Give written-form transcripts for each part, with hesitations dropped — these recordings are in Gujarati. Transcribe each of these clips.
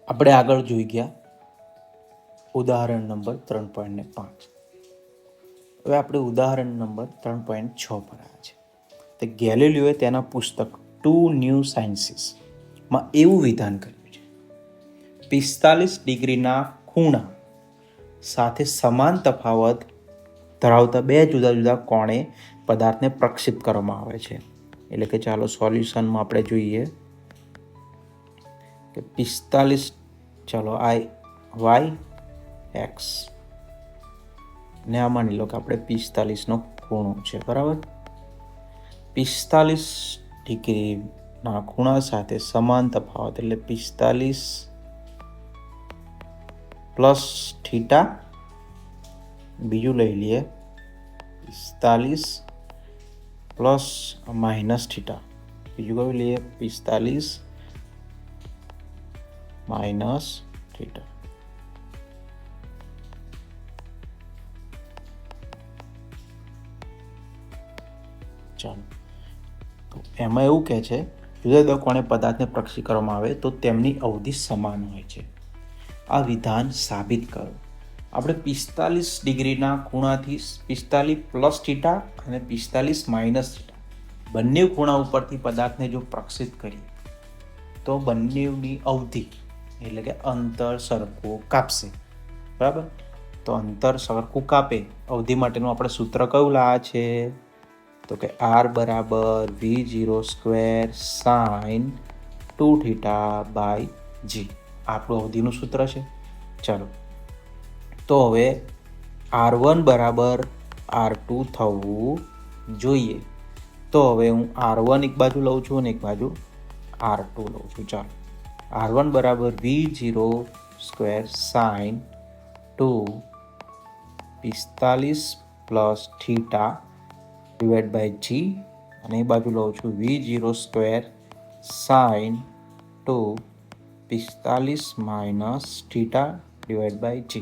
આપણે આગળ જોઈ ગયા ઉદાહરણ નંબર 3.5. હવે આપણે ઉદાહરણ નંબર 3.6 પર આવ્યા છે. તો ગેલિલિયોએ તેના પુસ્તક 2 ન્યૂ સાયન્સીસમાં એવું વિધાન કર્યું છે, 45 ડિગ્રીના ખૂણા સાથે સમાન તફાવત ધરાવતા બે જુદા જુદા કોણે પદાર્થને પ્રક્ષેપ કરવામાં આવે છે. એટલે કે ચાલો સોલ્યુશનમાં આપણે જોઈએ કે 45, ચાલો વાય એક્સ ને આ માની લો કે આપણે 45નો ખૂણો છે, બરાબર. 45 ડિગ્રીના ખૂણા સાથે સમાન તફાવત એટલે 45 પ્લસ થીટા, બીજું લઈ લઈએ 45 પ્લસ માઇનસ થીટા, બીજું કયું લઈએ 45 માઇનસ થીટા. ચાલો, તો એમાં એવું કહે છે જુદા જુદા કોણે પદાર્થને પ્રક્ષેપ કરવામાં આવે તો તેમની અવધિ સમાન હોય છે. આ વિધાન સાબિત કરો. આપણે 45 ડિગ્રીના ખૂણાથી 45 પ્લસ થીટા અને 45 માઇનસ થીટા બંને ખૂણા ઉપરથી પદાર્થને જો પ્રક્ષેપ કરીએ તો બંનેની અવધિ એટલે કે અંતર સરખું કાપશે, બરાબર. તો અંતર સરખું કાપે અવધિ માટેનું આપણે સૂત્ર કયું લાવ્યા છે? તો કે R બરાબર V0² sin 2θ/g આપણું અવધિનું સૂત્ર છે. ચાલો, તો હવે R1 બરાબર R2 થવું જોઈએ. તો હવે હું R1 એક બાજુ લઉં છું અને એક બાજુ R2 લઉં છું. ચાલો, R1 બરાબર V0² sin 245 plus theta / g અને એ બાજુ લઉં છું V0² sin 245 minus theta / g,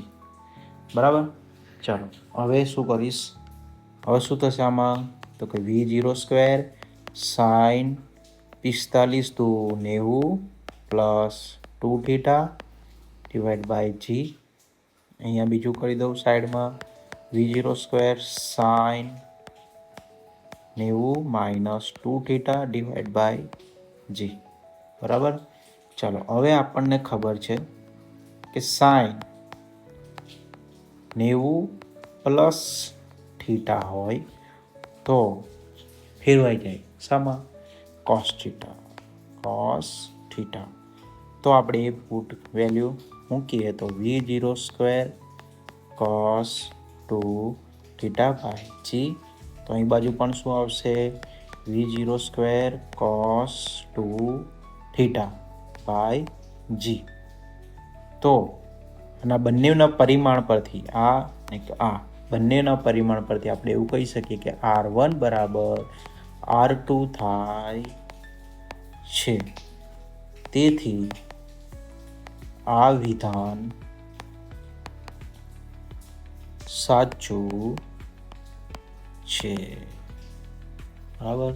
બરાબર. ચાલો, હવે શું કરીશ? હવે શું થશે આમાં? તો કે V0² sin 45 × 90 પ્લસ 2θ / g. અહીંયા બીજું કરી દઉં સાઈડમાં V0² sin 90 માઇનસ 2θ / g, બરાબર. ચાલો, હવે આપણને ખબર છે કે સાઇન 90 પ્લસ થીટા હોય તો ફેરવાઈ જાય શામાં? Cos theta. તો આપણે એ પુટ વેલ્યુ મૂકીએ તો V0² cos 2θ/g. તો અહીં બાજુ પણ શું આવશે? V0² cos 2θ/g. તો આના બંનેના પરિમાણ પરથી આ બંનેના પરિમાણ પરથી આપણે એવું કહી શકીએ કે R1 બરાબર R2 થાય છે. તેથી આ વિધાન સાચું છે, બરાબર.